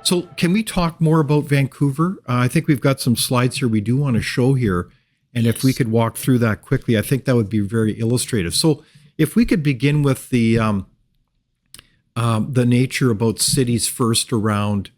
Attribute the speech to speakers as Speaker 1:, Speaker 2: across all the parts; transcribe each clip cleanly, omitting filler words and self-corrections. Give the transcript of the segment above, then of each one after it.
Speaker 1: So, can we talk more about Vancouver? I think we've got some slides here we do want to show here. And if we
Speaker 2: Yes.
Speaker 1: could walk through that quickly, I think that would be very illustrative. So, if we could begin with the nature about cities first around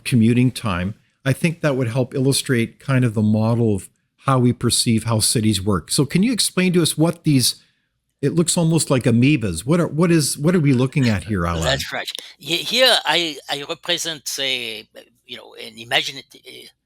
Speaker 1: commuting time, I think that would help illustrate kind of the model of how we perceive how cities work. So, can you explain to us what these? It looks almost like amoebas. What are we looking at here, Alain?
Speaker 2: That's right. Here I represent, say, an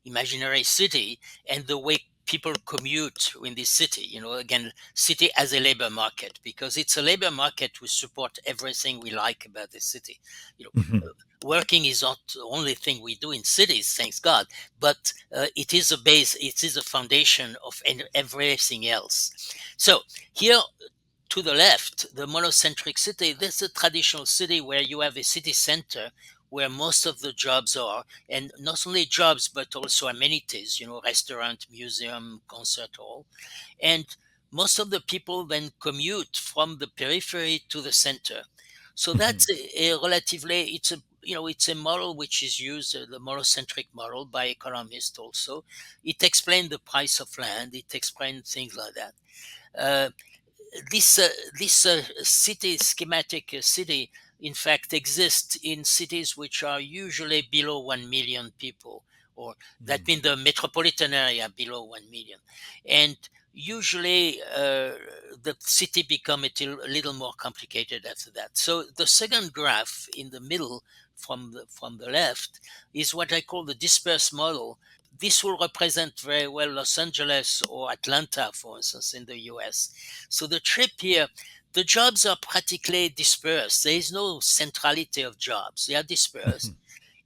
Speaker 2: imaginary city, and the way people commute in this city. Again, city as a labor market, because it's a labor market we support everything we like about the city. You know,
Speaker 1: Mhm.
Speaker 2: Working is not the only thing we do in cities, thanks God, but it is a base, it is a foundation of everything else. So here to the left, the monocentric city, this is a traditional city where you have a city center where most of the jobs are, and not only jobs, but also amenities, restaurant, museum, concert hall. And most of the people then commute from the periphery to the center. So
Speaker 1: Mhm.
Speaker 2: that's a relatively, it's a model which is used, the monocentric model by economists also. It explains the price of land, it explains things like that. Uh, this city schematic city in fact exists in cities which are usually below 1 million people, or that means the metropolitan area below 1 million. And usually the city become a little more complicated after that. So the second graph in the middle from the left is what I call the dispersed model. This will represent very well Los Angeles or Atlanta, for instance, in the US. So the trip here, the jobs are practically dispersed. There is no centrality of jobs. They are dispersed.
Speaker 1: Mhm.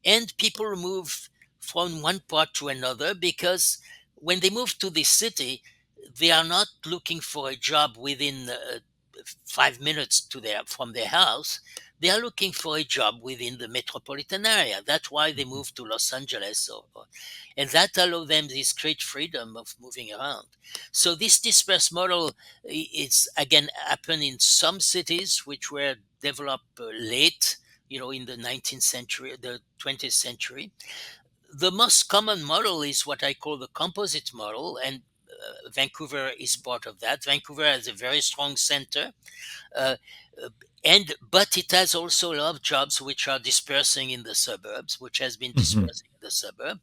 Speaker 2: And people move from one part to another because when they move to this city, they are not looking for a job within 5 minutes from their house. They are looking for a job within the metropolitan area. That's why they
Speaker 1: Mhm.
Speaker 2: move to Los Angeles, and that allows them this great freedom of moving around. So this dispersed model is again happen in some cities which were developed late, in the 19th century, the 20th century. The most common model is what I call the composite model, and Vancouver is part of that. Vancouver has a very strong center, uh, uh, and but it has also a lot of jobs which are dispersing in the suburbs, which has been
Speaker 1: Mhm.
Speaker 2: dispersing in the suburb,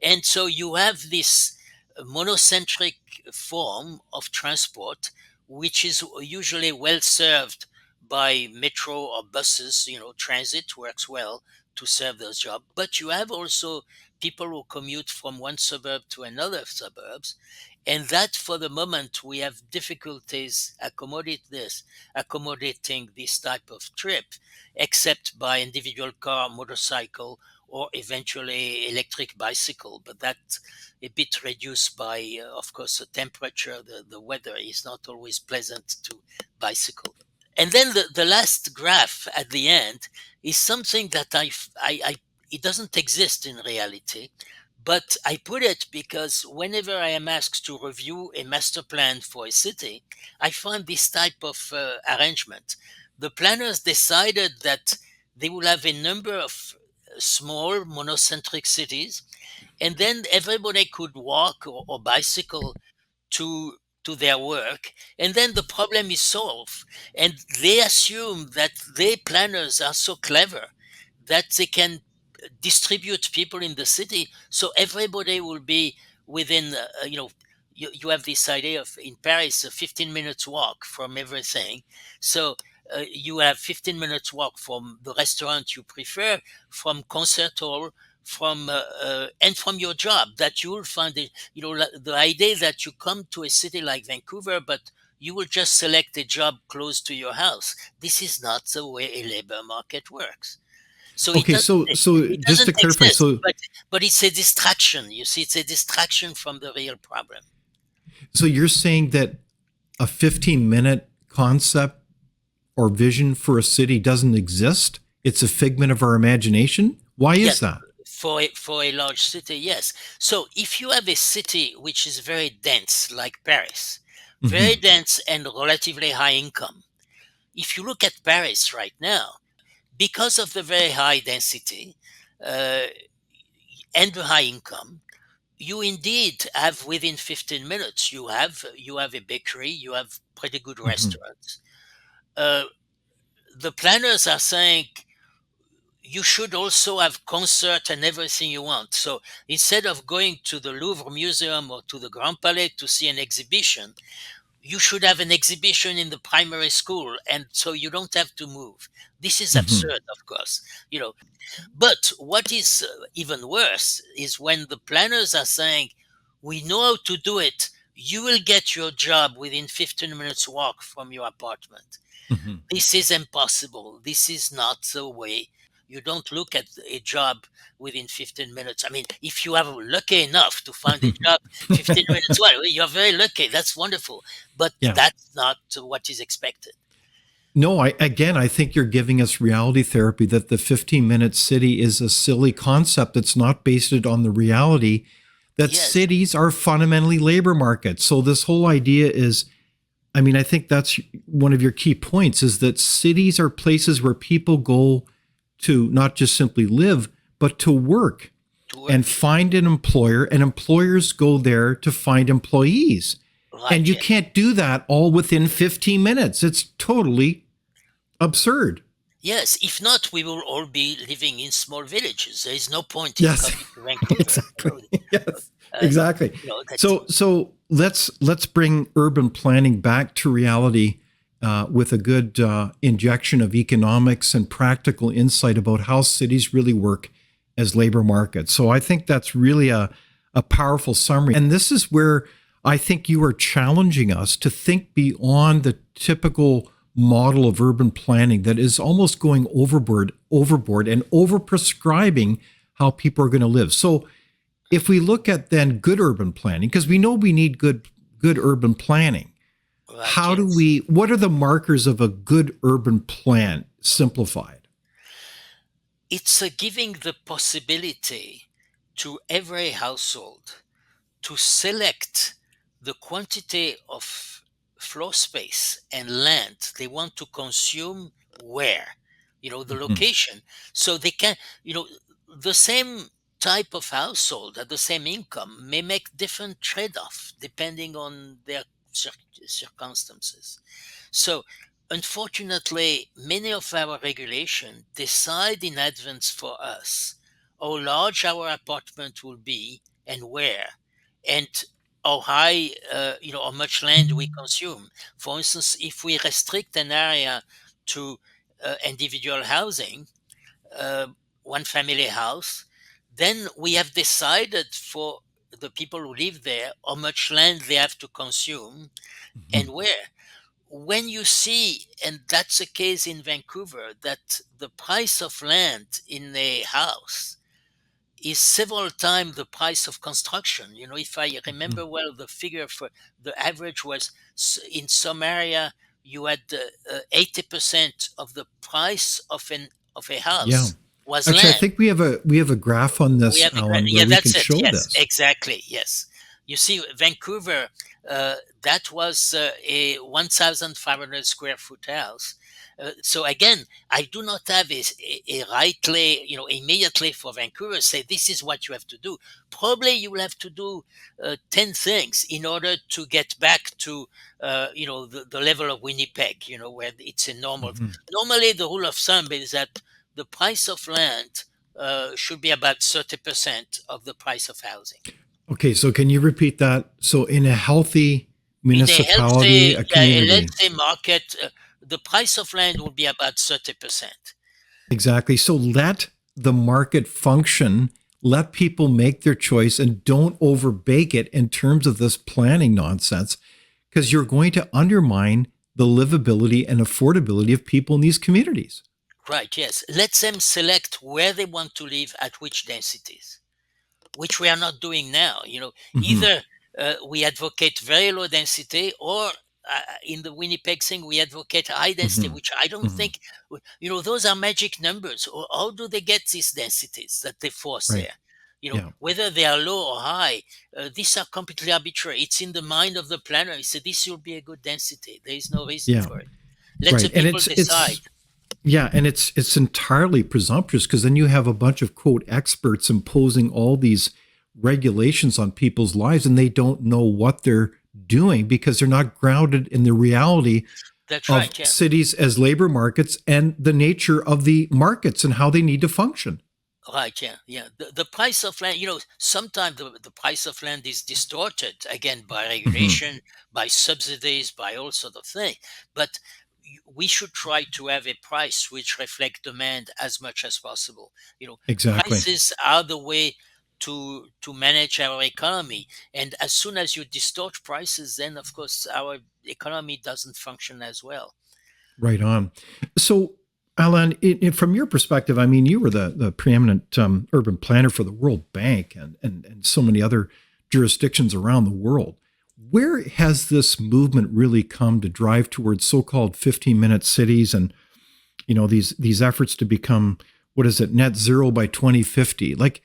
Speaker 2: and so you have this monocentric form of transport, which is usually well served by metro or buses. Transit works well to serve those jobs, but you have also people who commute from one suburb to another suburbs, and that for the moment we have difficulties accommodating this type of trip, except by individual car, motorcycle, or eventually electric bicycle. But that's a bit reduced by, of course, the temperature. The weather is not always pleasant to bicycle. And then the last graph at the end is something that it doesn't exist in reality, but I put it because whenever I am asked to review a master plan for a city, I find this type of arrangement. The planners decided that they will have a number of small monocentric cities, and then everybody could walk or bicycle to their work, and then the problem is solved. And they assume that their planners are so clever that they can distribute people in the city so everybody will be within you have this idea of in Paris a 15 minutes walk from everything. So you have 15 minutes walk from the restaurant you prefer, from concert hall, from and from your job, that you will find it. The idea that you come to a city like Vancouver, but you will just select a job close to your house. This is not the way a labor market works. So
Speaker 1: Okay, so
Speaker 2: it
Speaker 1: just
Speaker 2: doesn't
Speaker 1: to clarify,
Speaker 2: exist,
Speaker 1: so
Speaker 2: but it's a distraction. You see, it's a distraction from the real problem.
Speaker 1: so you're saying that a 15-minute concept or vision for a city doesn't exist? It's a figment of our imagination? Why
Speaker 2: Yes,
Speaker 1: is that?
Speaker 2: for a large city, yes. So if you have a city which is very dense, like Paris, very
Speaker 1: Mhm.
Speaker 2: dense and relatively high income. If you look at Paris right now, because of the very high density, uh, and the high income, you indeed have within 15 minutes, you have a bakery, you have pretty good
Speaker 1: Hmm.
Speaker 2: restaurants. Uh, the planners are saying you should also have concert and everything you want. So instead of going to the Louvre Museum or to the Grand Palais to see an exhibition, you should have an exhibition in the primary school, and so you don't have to move. This is
Speaker 1: Hmm.
Speaker 2: absurd, of course, you know. But what is even worse is when the planners are saying, "We know how to do it. You will get your job within 15 minutes walk from your apartment."
Speaker 1: Hmm.
Speaker 2: This is impossible. This is not the way. You don't look at a job within 15 minutes. I mean, if you are lucky enough to find a job 15 minutes, well, you're very lucky. That's wonderful. But
Speaker 1: Yeah.
Speaker 2: that's not what is expected.
Speaker 1: No, I think you're giving us reality therapy that the 15-minute city is a silly concept that's not based on the reality that
Speaker 2: Yes,
Speaker 1: cities are fundamentally labor markets. So this whole idea is, I mean, I think that's one of your key points is that cities are places where people go to not just simply live, but to work
Speaker 2: to
Speaker 1: and
Speaker 2: work.
Speaker 1: find an employer, and employers go there to find employees. And
Speaker 2: Right,
Speaker 1: you
Speaker 2: yes.
Speaker 1: can't do that all within 15 minutes. It's totally absurd.
Speaker 2: Yes, if not, we will all be living in small villages. There is no point in
Speaker 1: Yes.
Speaker 2: coming to Vancouver.
Speaker 1: Exactly. Yes.
Speaker 2: Uh,
Speaker 1: Exactly.
Speaker 2: that
Speaker 1: So let's bring urban planning back to reality with a good injection of economics and practical insight about how cities really work as labor markets. So I think that's really a powerful summary. And this is where I think you are challenging us to think beyond the typical model of urban planning that is almost going overboard and overprescribing how people are going to live. So if we look at then good urban planning, because we know we need good urban planning,
Speaker 2: right, yes.
Speaker 1: what are the markers of a good urban plan simplified?
Speaker 2: It's giving the possibility to every household to select the quantity of floor space and land they want to consume where, the
Speaker 1: Hmm.
Speaker 2: location. So they can, you know, the same type of household at the same income may make different trade-off depending on their circumstances. So, unfortunately, many of our regulations decide in advance for us how large our apartment will be and where, and how high, how much land we consume. For instance, if we restrict an area to individual housing, uh, one family house, then we have decided for the people who live there how much land they have to consume and
Speaker 1: Hmm.
Speaker 2: where. When you see, and that's the case in Vancouver, that the price of land in a house is several times the price of construction. If I
Speaker 1: Hmm.
Speaker 2: remember well, the figure for the average was in some area you had 80% of the price of a
Speaker 1: Yeah.
Speaker 2: house was
Speaker 1: Actually, I
Speaker 2: land.
Speaker 1: think we have a graph on
Speaker 2: We
Speaker 1: this,
Speaker 2: have
Speaker 1: Alan, where
Speaker 2: yeah,
Speaker 1: we
Speaker 2: that's
Speaker 1: can
Speaker 2: it.
Speaker 1: show
Speaker 2: Yes,
Speaker 1: this.
Speaker 2: exactly. Yes, you see, Vancouver, that was a 1,500 square foot house. So again, I do not have a rightly, immediately for Vancouver say this is what you have to do. Probably you will have to do 10 things in order to get back to, the level of Winnipeg, where it's a normal.
Speaker 1: Hmm.
Speaker 2: Normally, the rule of thumb is that the price of land should be about 30% of the price of housing.
Speaker 1: Okay, so can you repeat that? So in a healthy
Speaker 2: In a
Speaker 1: municipality,
Speaker 2: healthy,
Speaker 1: a
Speaker 2: yeah,
Speaker 1: community.
Speaker 2: let's say market, the price of land will be about 30%.
Speaker 1: Exactly. So let the market function, let people make their choice and don't overbake it in terms of this planning nonsense, because you're going to undermine the livability and affordability of people in these communities.
Speaker 2: Right, yes. Let them select where they want to live at which densities, which we are not doing now.
Speaker 1: Hmm.
Speaker 2: Either we advocate very low density, or in the Winnipeg thing, we advocate high density,
Speaker 1: Hmm.
Speaker 2: which I don't
Speaker 1: Hmm.
Speaker 2: think, those are magic numbers. Or how do they get these densities that they force
Speaker 1: Right.
Speaker 2: there?
Speaker 1: Yeah.
Speaker 2: Whether they are low or high, these are completely arbitrary. It's in the mind of the planner. He said, this will be a good density. There is no reason
Speaker 1: Yeah.
Speaker 2: for it. Let the
Speaker 1: Right. And
Speaker 2: people decide.
Speaker 1: Yeah, and it's entirely presumptuous because then you have a bunch of quote experts imposing all these regulations on people's lives and they don't know what they're doing because they're not grounded in the reality
Speaker 2: That's
Speaker 1: of
Speaker 2: right. Yeah.
Speaker 1: cities as labor markets and the nature of the markets and how they need to function.
Speaker 2: Right, yeah, yeah. The price of land, sometimes the price of land is distorted again by
Speaker 1: Hmm.
Speaker 2: regulation, by subsidies, by all sort of things. But we should try to have a price which reflect demand as much as possible.
Speaker 1: Exactly.
Speaker 2: Prices are the way to manage our economy. And as soon as you distort prices, then of course our economy doesn't function as well.
Speaker 1: Right on. So, Alan, from your perspective, I mean, you were the preeminent urban planner for the World Bank and so many other jurisdictions around the world. Where has this movement really come to drive towards so-called 15-minute cities and these efforts to become what is it net zero by 2050? Like,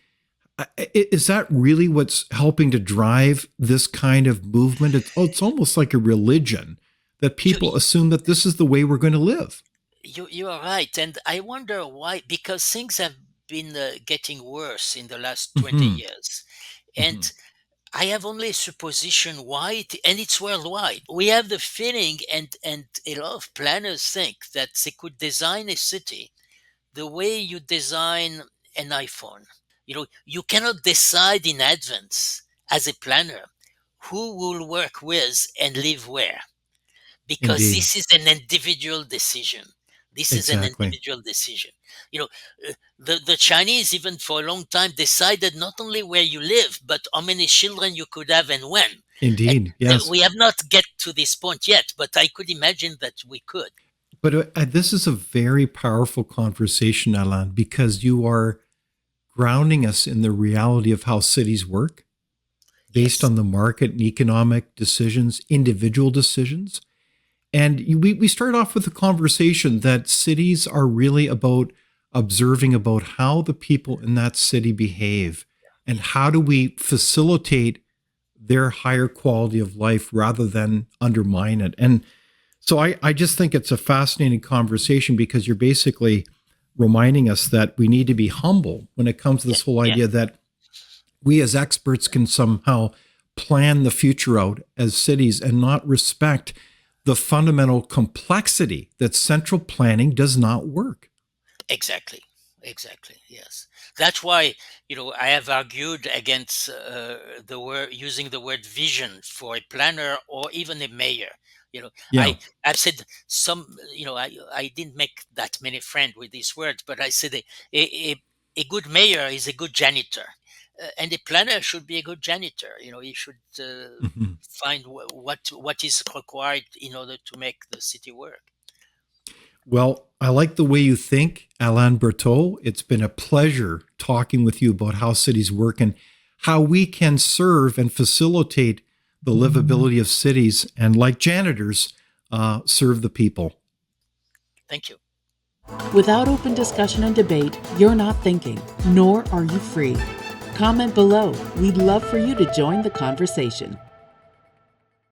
Speaker 1: is that really what's helping to drive this kind of movement? It's almost like a religion that
Speaker 2: You,
Speaker 1: people assume that this is the way we're going to live.
Speaker 2: you are right, and I wonder why. Because things have been getting worse in the last 20
Speaker 1: Hmm.
Speaker 2: years, and
Speaker 1: Hmm.
Speaker 2: I have only a supposition why, and it's worldwide. We have the feeling, and a lot of planners think that they could design a city the way you design an iPhone. You cannot decide in advance as a planner who will work with and live where, because
Speaker 1: Indeed.
Speaker 2: this is an individual decision. This is an
Speaker 1: Exactly.
Speaker 2: individual decision. You know, the Chinese, even for a long time, decided not only where you live, but how many children you could have and when. And
Speaker 1: Indeed. Yes.
Speaker 2: we have not get to this point yet, but I could imagine that we could.
Speaker 1: But this is a very powerful conversation, Alain, because you are grounding us in the reality of how cities work based
Speaker 2: Yes,
Speaker 1: on the market and economic decisions, individual decisions. And we start off with a conversation that cities are really about observing about how the people in that city behave and
Speaker 2: yes,
Speaker 1: how do we facilitate their higher quality of life rather than undermine it. And so I just think it's a fascinating conversation because you're basically reminding us that we need to be humble when it comes to
Speaker 2: yeah,
Speaker 1: this whole
Speaker 2: yeah,
Speaker 1: idea that we as experts can somehow plan the future out as cities and not respect the fundamental complexity that central planning does not work.
Speaker 2: exactly, exactly. Yes, that's why I have argued against the word using the word vision for a planner or even a mayor. You know,
Speaker 1: Yeah.
Speaker 2: I I've said some. I didn't make that many friends with these words, but I said a good mayor is a good janitor, and a planner should be a good janitor. He should
Speaker 1: Mhm.
Speaker 2: find what is required in order to make the city work.
Speaker 1: Well, I like the way you think, Alain Bertaud. It's been a pleasure talking with you about how cities work and how we can serve and facilitate the livability of cities and, like janitors, serve the people.
Speaker 2: Thank you.
Speaker 3: Without open discussion and debate, you're not thinking, nor are you free. Comment below. We'd love for you to join the conversation.